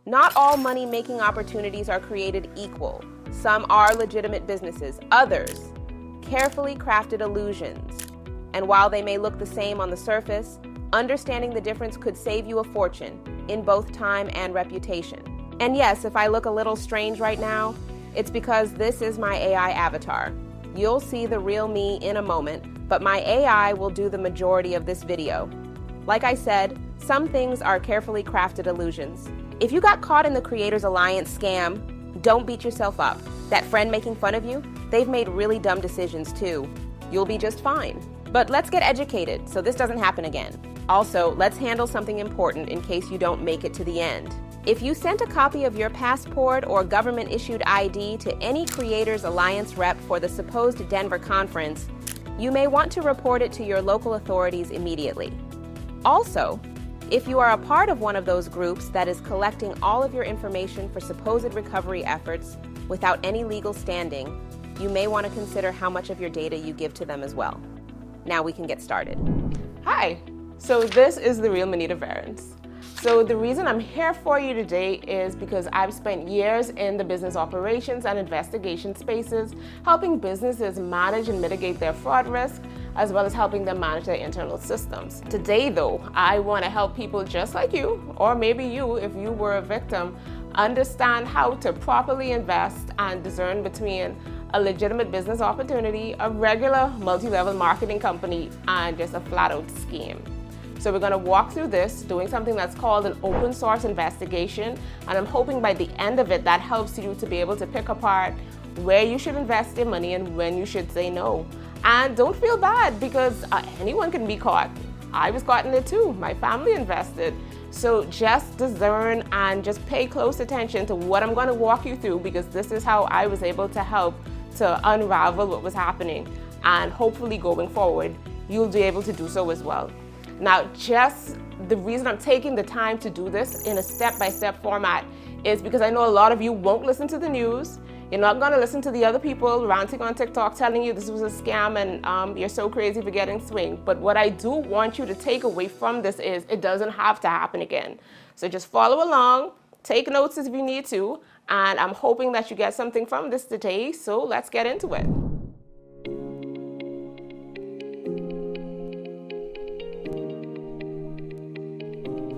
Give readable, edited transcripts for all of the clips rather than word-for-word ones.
Not all money-making opportunities are created equal. Some are legitimate businesses, others carefully crafted illusions. And while they may look the same on the surface, understanding the difference could save you a fortune in both time and reputation. And yes, if I look a little strange right now, it's because this is my AI avatar. You'll see the real me in a moment, but my AI will do the majority of this video. Like I said, some things are carefully crafted illusions. If you got caught in the Creators Alliance scam, don't beat yourself up. That friend making fun of you, they've made really dumb decisions too. You'll be just fine. But let's get educated so this doesn't happen again. Also, let's handle something important in case you don't make it to the end. If you sent a copy of your passport or government-issued ID to any Creators Alliance rep for the supposed Denver conference, you may want to report it to your local authorities immediately. Also, if you are a part of one of those groups that is collecting all of your information for supposed recovery efforts without any legal standing, you may want to consider how much of your data you give to them as well. Now we can get started. Hi, so this is the real Manita Verens. So the reason I'm here for you today is because I've spent years in the business operations and investigation spaces, helping businesses manage and mitigate their fraud risk, as well as helping them manage their internal systems. Today though, I want to help people just like you, or maybe you if you were a victim, understand how to properly invest and discern between a legitimate business opportunity, a regular multi-level marketing company, and just a flat-out scheme. So we're going to walk through this, doing something that's called an open source investigation, and I'm hoping by the end of it that helps you to be able to pick apart where you should invest your money and when you should say no. And don't feel bad because anyone can be caught. I was caught in it too. My family invested. So just discern and just pay close attention to what I'm going to walk you through, because this is how I was able to help to unravel what was happening. And hopefully going forward, you'll be able to do so as well. Now, just the reason I'm taking the time to do this in a step-by-step format is because I know a lot of you won't listen to the news. You're not going to listen to the other people ranting on TikTok telling you this was a scam and you're so crazy for getting swing. But what I do want you to take away from this is it doesn't have to happen again. So just follow along, take notes if you need to, and I'm hoping that you get something from this today. So let's get into it.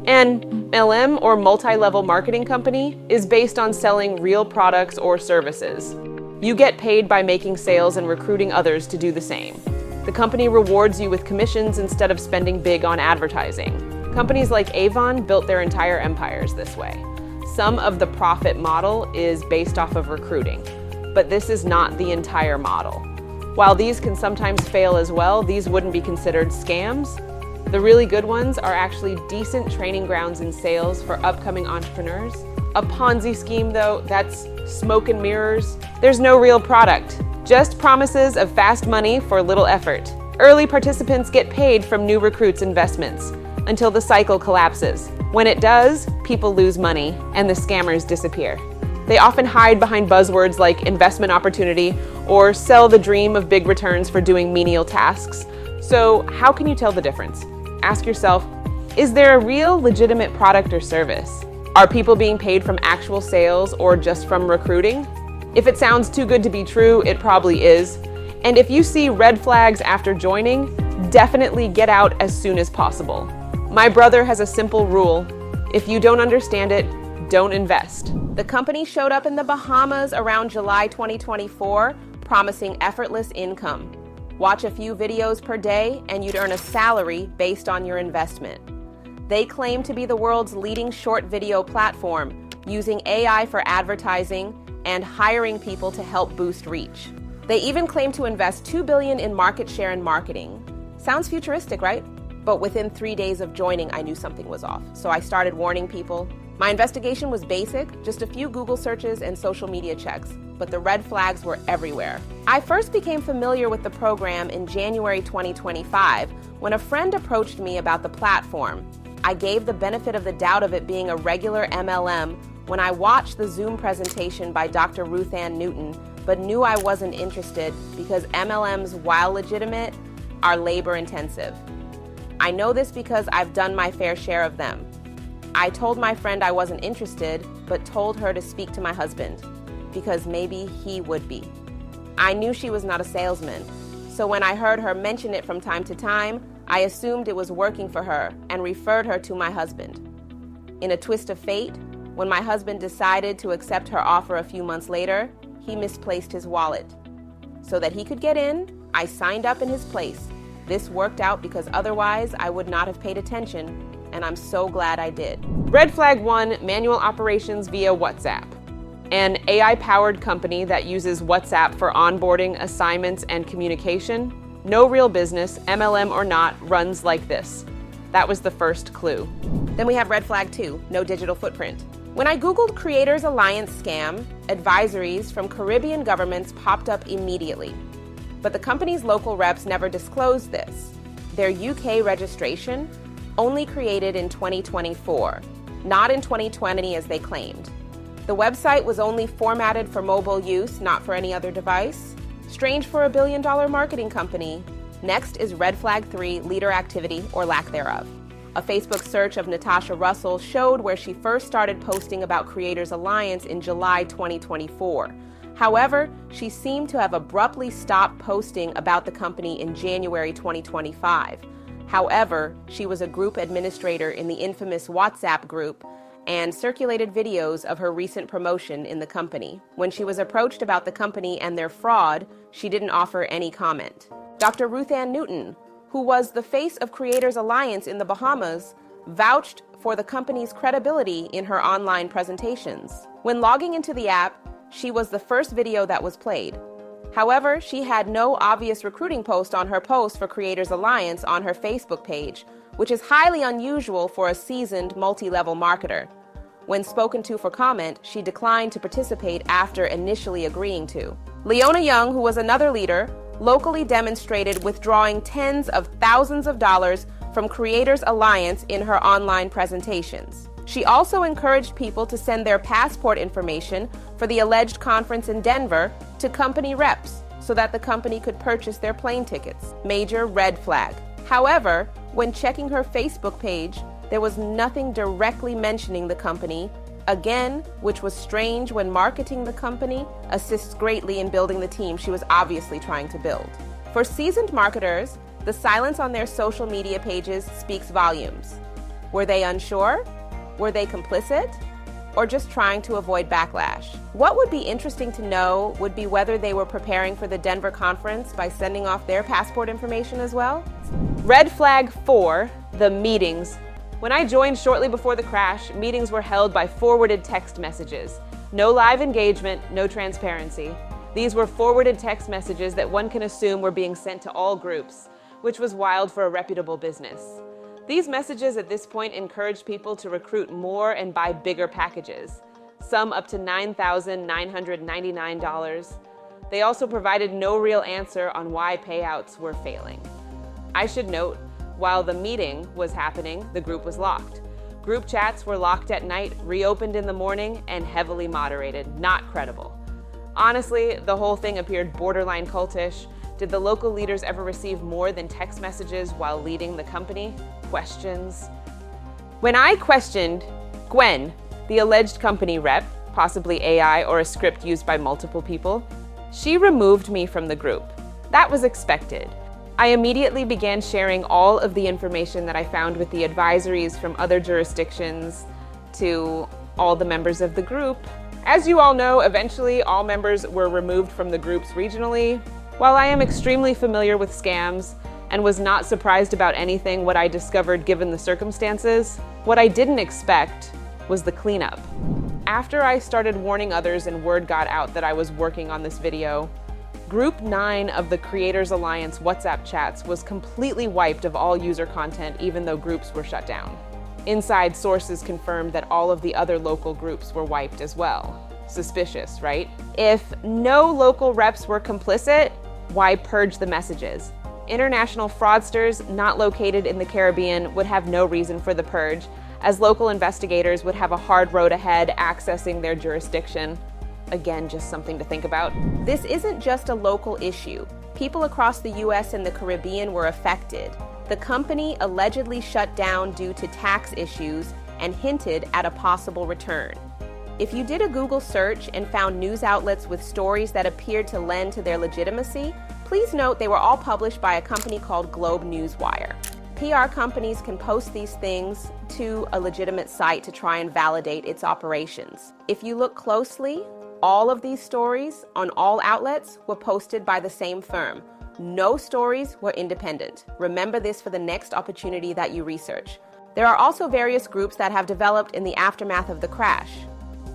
An MLM, or multi-level marketing company, is based on selling real products or services. You get paid by making sales and recruiting others to do the same. The company rewards you with commissions instead of spending big on advertising. Companies like Avon built their entire empires this way. Some of the profit model is based off of recruiting, but this is not the entire model. While these can sometimes fail as well, these wouldn't be considered scams. The really good ones are actually decent training grounds in sales for upcoming entrepreneurs. A Ponzi scheme though, that's smoke and mirrors. There's no real product, just promises of fast money for little effort. Early participants get paid from new recruits' investments until the cycle collapses. When it does, people lose money and the scammers disappear. They often hide behind buzzwords like investment opportunity or sell the dream of big returns for doing menial tasks. So how can you tell the difference? Ask yourself, is there a real legitimate product or service? Are people being paid from actual sales or just from recruiting? If it sounds too good to be true, it probably is. And if you see red flags after joining, definitely get out as soon as possible. My brother has a simple rule. If you don't understand it, don't invest. The company showed up in the Bahamas around July 2024, promising effortless income. Watch a few videos per day and you'd earn a salary based on your investment. They claim to be the world's leading short video platform, using AI for advertising and hiring people to help boost reach. They even claim to invest $2 billion in market share in marketing. Sounds futuristic, right? But within 3 days of joining, I knew something was off. So I started warning people. My investigation was basic, just a few Google searches and social media checks, but the red flags were everywhere. I first became familiar with the program in January 2025 when a friend approached me about the platform. I gave the benefit of the doubt of it being a regular MLM when I watched the Zoom presentation by Dr. Ruth Ann Newton, but knew I wasn't interested because MLMs, while legitimate, are labor intensive. I know this because I've done my fair share of them. I told my friend I wasn't interested, but told her to speak to my husband, because maybe he would be. I knew she was not a salesman, so when I heard her mention it from time to time, I assumed it was working for her and referred her to my husband. In a twist of fate, when my husband decided to accept her offer a few months later, he misplaced his wallet. So that he could get in, I signed up in his place. This worked out because otherwise I would not have paid attention, and I'm so glad I did. Red Flag 1, manual operations via WhatsApp. An AI-powered company that uses WhatsApp for onboarding, assignments, and communication. No real business, MLM or not, runs like this. That was the first clue. Then we have Red Flag 2, no digital footprint. When I Googled Creators Alliance scam, advisories from Caribbean governments popped up immediately. But the company's local reps never disclosed this. Their UK registration only created in 2024, not in 2020 as they claimed. The website was only formatted for mobile use, not for any other device. Strange for a billion-dollar marketing company. Next is Red Flag 3, leader activity or lack thereof. A Facebook search of Natasha Russell showed where she first started posting about Creators Alliance in July 2024. However, she seemed to have abruptly stopped posting about the company in January 2025. However, she was a group administrator in the infamous WhatsApp group and circulated videos of her recent promotion in the company. When she was approached about the company and their fraud, she didn't offer any comment. Dr. Ruth Ann Newton, who was the face of Creators Alliance in the Bahamas, vouched for the company's credibility in her online presentations. When logging into the app, she was the first video that was played. However, she had no obvious recruiting post on her post for Creators Alliance on her Facebook page, which is highly unusual for a seasoned multi-level marketer. When spoken to for comment, she declined to participate after initially agreeing to. Leona Young, who was another leader, locally demonstrated withdrawing tens of thousands of dollars from Creators Alliance in her online presentations. She also encouraged people to send their passport information for the alleged conference in Denver to company reps so that the company could purchase their plane tickets. Major red flag. However, when checking her Facebook page, there was nothing directly mentioning the company, again, which was strange when marketing the company assists greatly in building the team she was obviously trying to build. For seasoned marketers, the silence on their social media pages speaks volumes. Were they unsure? Were they complicit? Or just trying to avoid backlash? What would be interesting to know would be whether they were preparing for the Denver conference by sending off their passport information as well. Red Flag 4, the meetings. When I joined shortly before the crash, meetings were held by forwarded text messages. No live engagement, no transparency. These were forwarded text messages that one can assume were being sent to all groups, which was wild for a reputable business. These messages at this point encouraged people to recruit more and buy bigger packages, some up to $9,999. They also provided no real answer on why payouts were failing. I should note, while the meeting was happening, the group was locked. Group chats were locked at night, reopened in the morning, and heavily moderated, not credible. Honestly, the whole thing appeared borderline cultish. Did the local leaders ever receive more than text messages while leading the company? Questions. When I questioned Gwen, the alleged company rep, possibly AI or a script used by multiple people, she removed me from the group. That was expected. I immediately began sharing all of the information that I found with the advisories from other jurisdictions to all the members of the group. As you all know, eventually all members were removed from the groups regionally. While I am extremely familiar with scams and was not surprised about anything what I discovered given the circumstances, what I didn't expect was the cleanup. After I started warning others and word got out that I was working on this video, Group 9 of the Creators Alliance WhatsApp chats was completely wiped of all user content even though groups were shut down. Inside sources confirmed that all of the other local groups were wiped as well. Suspicious, right? If no local reps were complicit, why purge the messages? International fraudsters not located in the Caribbean would have no reason for the purge, as local investigators would have a hard road ahead accessing their jurisdiction. Again, just something to think about. This isn't just a local issue. People across the US and the Caribbean were affected. The company allegedly shut down due to tax issues and hinted at a possible return. If you did a Google search and found news outlets with stories that appeared to lend to their legitimacy, please note they were all published by a company called Globe Newswire. PR companies can post these things to a legitimate site to try and validate its operations. If you look closely, all of these stories on all outlets were posted by the same firm. No stories were independent. Remember this for the next opportunity that you research. There are also various groups that have developed in the aftermath of the crash.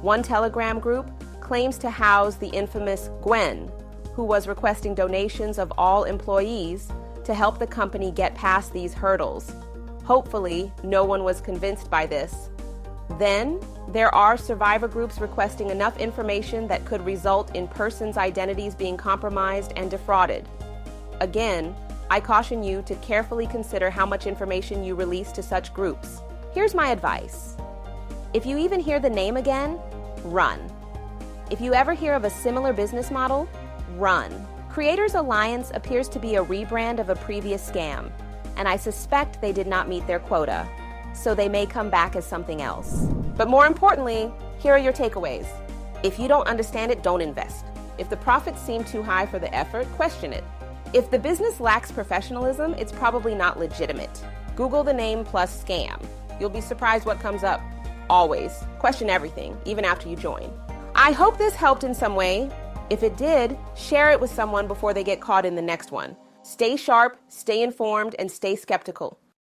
One Telegram group claims to house the infamous Gwen, who was requesting donations of all employees to help the company get past these hurdles. Hopefully, no one was convinced by this. Then, there are survivor groups requesting enough information that could result in persons' identities being compromised and defrauded. Again, I caution you to carefully consider how much information you release to such groups. Here's my advice. If you even hear the name again, run. If you ever hear of a similar business model, run. Creators Alliance appears to be a rebrand of a previous scam, and I suspect they did not meet their quota, so they may come back as something else. But more importantly, here are your takeaways. If you don't understand it, don't invest. If the profits seem too high for the effort, question it. If the business lacks professionalism, it's probably not legitimate. Google the name plus scam. You'll be surprised what comes up. Always. Question everything, even after you join. I hope this helped in some way. If it did, share it with someone before they get caught in the next one. Stay sharp, stay informed, and stay skeptical.